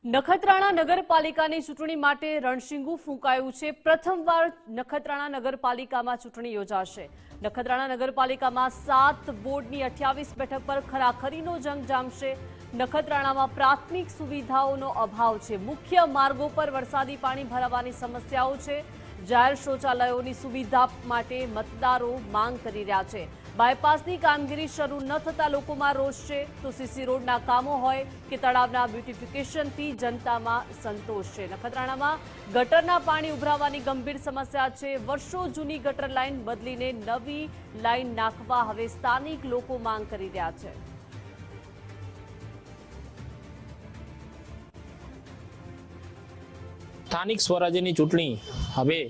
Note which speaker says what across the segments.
Speaker 1: નખત્રાણા નગરપાલિકાની ચૂંટણી માટે રણશીંગું ફૂંકાયું છે। પ્રથમવાર નખત્રાણા નગરપાલિકામાં ચૂંટણી યોજાશે। નખત્રાણા નગરપાલિકામાં 7 વોર્ડની 28 બેઠક પર ખરાખરીનો જંગ જામશે। નખત્રાણામાં પ્રાથમિક સુવિધાઓનો અભાવ છે। મુખ્ય માર્ગો પર વરસાદી પાણી ભરાવાની સમસ્યાઓ છે। જાહેર શૌચાલયોની સુવિધા માટે મતદારો માંગ કરી રહ્યા છે। બાયપાસની કામગીરી શરૂ ન થતા લોકોમાં રોષ છે, તો સીસી રોડના કામો હોય કે તળાવના બ્યુટિફિકેશનથી જનતામાં સંતોષ છે। નખત્રાણામાં ગટરના પાણી ઉભરાવાની ગંભીર સમસ્યા છે। વર્ષો જૂની ગટર લાઇન બદલીને નવી લાઇન નાખવા હવે સ્થાનિક લોકો માંગ કરી રહ્યા છે।
Speaker 2: સ્થાનિક સ્વરાજ્યની ચૂંટણી હવે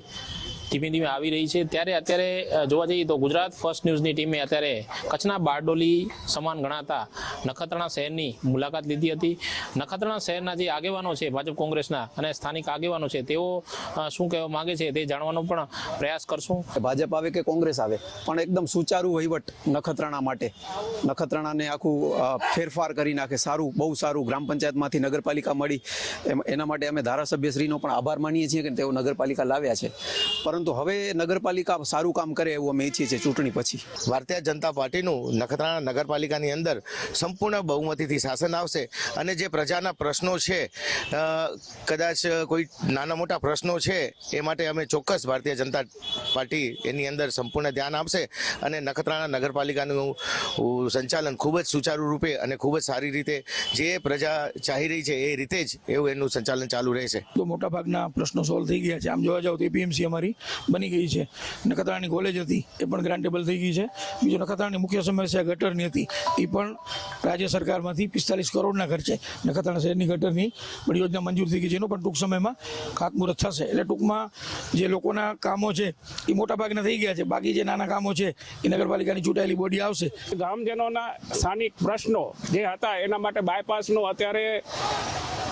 Speaker 2: ધીમે ધીમે આવી રહી છે, ત્યારે અત્યારે જોવા જઈએ તો ગુજરાત ફર્સ્ટ ન્યૂઝની ટીમે અત્યારે કચ્છના બારડોલી સમાન ગણાતા નખત્રાણા શહેરની મુલાકાત લીધી હતી। નખત્રાણા શહેરના જે આગેવાનો છે ભાજપ કોંગ્રેસના અને સ્થાનિક આગેવાનો છે, તેઓ શું કહેવા માંગે છે તે જાણવાનો પણ પ્રયાસ કરશું।
Speaker 3: ભાજપ આવે કે કોંગ્રેસ આવે, પણ એકદમ સુચારું વહીવટ નખત્રાણા માટે, નખત્રાણાને આખું ફેરફાર કરી નાખે, સારું, બહુ સારું। ગ્રામ પંચાયતમાંથી નગરપાલિકા મળી, એના માટે અમે ધારાસભ્યશ્રીનો પણ આભાર માનીએ છીએ કે તેઓ નગરપાલિકા લાવ્યા છે, પરંતુ હવે નગરપાલિકા સારું કામ કરે એવું અમે ઈચ્છીએ છીએ। ચૂંટણી પછી
Speaker 4: ભારતીય જનતા પાર્ટીનું નખત્રાણા નગરપાલિકાની અંદર સંપૂર્ણ બહુમતીથી શાસન આવશે અને જે પ્રજાના પ્રશ્નો છે, કદાચ કોઈ નાના મોટા પ્રશ્નો છે, એ માટે અમે ચોક્કસ ભારતીય જનતા પાર્ટી એની અંદર સંપૂર્ણ ધ્યાન આપશે અને નખત્રાણા નગરપાલિકાનું સંચાલન ખૂબ જ સુચારુ રૂપે અને ખૂબ જ સારી રીતે જે પ્રજા ચાહી રહી છે એ રીતે જ એવું એનું સંચાલન ચાલુ રહેશે।
Speaker 5: તો મોટાભાગના પ્રશ્નો સોલ્વ થઈ ગયા છે। આમ જોવા જાવ તો એપીએમસી અમારી બની ગઈ છે। નખત્રાણાની કોલેજ હતી એ પણ ગ્રાન્ટેબલ થઈ ગઈ છે। બીજું નખત્રાણાની મુખ્ય સમસ્યા ગટરની હતી, એ પણ રાજ્ય સરકારમાંથી 45 કરોડના ખર્ચે નખત્રાણા શહેરની ગટરની બધી યોજના મંજૂર થઈ ગઈ છે। એનો પણ ટૂંક સમયમાં ખાતમુહૂર્ત થશે। એટલે ટૂંકમાં જે લોકોના કામો છે એ મોટાભાગના થઈ ગયા છે। બાકી જે નાના કામો છે એ નગરપાલિકાની ચૂંટાયેલી બોડી આવશે।
Speaker 6: ગામજનોના સ્થાનિક પ્રશ્નો જે હતા એના માટે બાયપાસનો અત્યારે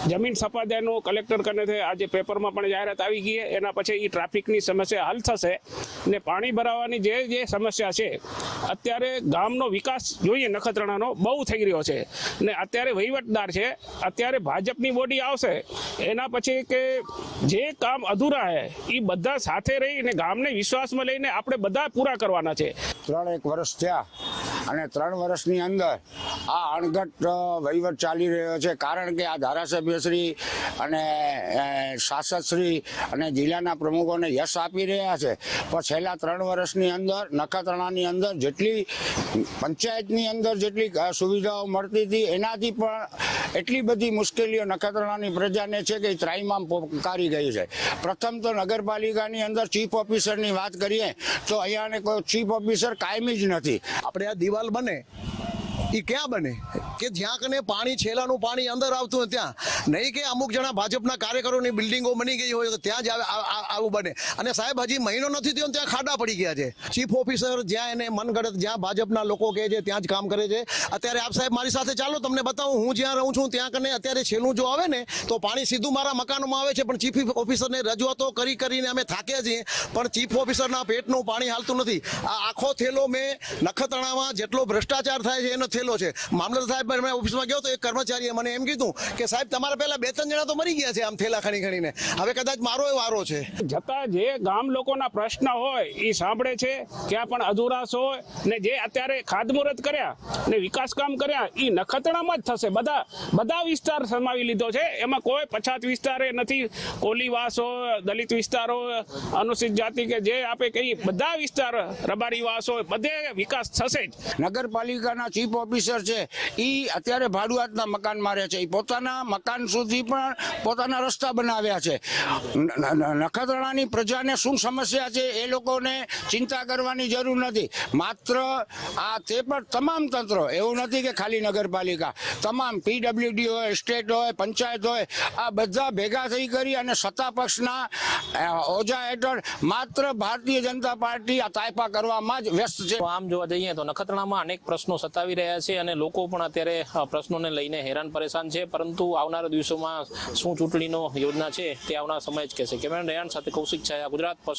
Speaker 6: જમીન સપાદાયનું કલેક્ટર કરીને આજે પેપરમાં પણ જાહેરાત આવી ગઈ। એના પછી એ ટ્રાફિકની સમસ્યા હલ થશે ને પાણી ભરાવાની જે સમસ્યા છે, અત્યારે ગામનો વિકાસ જોઈએ નખત્રાણાનો બહુ થઈ રહ્યો છે ને અત્યારે વહીવટદાર છે, અત્યારે ભાજપની બોડી આવશે, એના પછી કે જે કામ અધૂરા છે એ બધા સાથે રહીને ગામને વિશ્વાસમાં લઈને આપણે બધા પૂરા કરવાના છે।
Speaker 7: 3 વર્ષ થયા અને 3 વર્ષની અંદર આ અણઘટ વહીવટ ચાલી રહ્યો છે, કારણ કે આ ધારાસભ્યશ્રી અને શાસકશ્રી અને જિલ્લાના પ્રમુખોને યશ આપી રહ્યા છે, પણ છેલ્લા 3 વર્ષની અંદર નખત્રાણાની અંદર જેટલી પંચાયતની અંદર જેટલી સુવિધાઓ મળતી હતી એનાથી પણ એટલી બધી મુશ્કેલીઓ નખત્રાણાની પ્રજાને છે કે ત્રાહિમામ પોકારી ગઈ છે। પ્રથમ તો નગરપાલિકાની અંદર ચીફ ઓફિસરની વાત કરીએ તો અહીંયાને કોઈ ચીફ ઓફિસર કાયમી જ નથી।
Speaker 8: આપણે આ દિવાલ બને એ ક્યાં બને કે જ્યાં કને પાણી છેલ્લાનું પાણી અંદર આવતું હોય ત્યાં, નહીં કે અમુક જણા ભાજપના કાર્યકરોની બિલ્ડિંગો બની ગઈ હોય તો ત્યાં જ આવું બને। અને સાહેબ હજી મહિનો નથી થયો ત્યાં ખાડા પડી ગયા છે। ચીફ ઓફિસર જ્યાં એને મનગઢત જ્યાં ભાજપના લોકો કહે છે ત્યાં જ કામ કરે છે। અત્યારે આપ સાહેબ મારી સાથે ચાલો, તમને બતાવું, હું જ્યાં રહું છું ત્યાં કને અત્યારે છેલ્લું જો આવે ને તો પાણી સીધું મારા મકાનમાં આવે છે, પણ ચીફ ઓફિસરને રજૂઆતો કરીને અમે થાક્યા છીએ, પણ ચીફ ઓફિસરના પેટનું પાણી હાલતું નથી। આ આખો થેલો મેં નખત્રાણામાં જેટલો ભ્રષ્ટાચાર થાય છે એનો થેલો છે। મામલતદાર સાહેબ ઓફિસમાં ગયો તો એક કર્મચારીએ મને એમ કીધું કે સાહેબ તમારા પહેલા 2-3 જણા તો મરી ગયા છે આમ થેલા ખણીને, હવે કદાચ મારો એ વારો છે।
Speaker 6: છતાં જે ગામ લોકોના પ્રશ્ન હોય એ સાંભળે છે, ક્યાં પણ અધુરાશ હોય ને જે અત્યારે ખાતમુહૂર્ત કર્યા ને વિકાસ કામ કર્યા એ નખત્રાણામાં જ થશે। બધા વિસ્તાર સમાવી લીધો છે, એમાં કોઈ પછાત વિસ્તાર નથી, કોલીવાસ હોય, દલિત વિસ્તાર હોય, અનુસૂચિત જાતિ કે જે આપે કઈ બધા વિસ્તાર, રબારીવાસ હોય, બધે વિકાસ થશે જ।
Speaker 7: નગરપાલિકાના ચીફ ઓફિસર છે એ અત્યારે ભાડુઆતના મકાનમાં રહે છે, એ પોતાના મકાન સુધી પણ પોતાના રસ્તા બનાવ્યા છે। નખત્રાણાની પ્રજાને શું સમસ્યા છે એ લોકોને ચિંતા કરવાની જરૂર નથી। માત્ર આ તે પણ તમામ તંત્રો, એવું નથી કે ખાલી નગરપાલિકા, તમામ પીડબ્લ્યુડી હોય, સ્ટેટ હોય, પંચાયત હોય, આ બધા ભેગા થઈ કરી અને સત્તા પક્ષના ઓજા હેઠળ માત્ર ભારતીય જનતા પાર્ટી આ તાયપા કરવામાં જ વ્યસ્ત છે।
Speaker 2: આમ જોવા જઈએ તો નખત્રાણામાં અનેક પ્રશ્નો સતાવી રહ્યા છે અને લોકો પણ અત્યારે પ્રશ્નોને લઈને હેરાન પરેશાન છે, પરંતુ આવનારા દિવસોમાં શું ચૂંટણીનો યોજના છે તે આવનાર સમય જ કહેશે। કેમેરામેન રેહાન સાથે કૌશિક છાયા, ગુજરાત ફર્સ્ટ।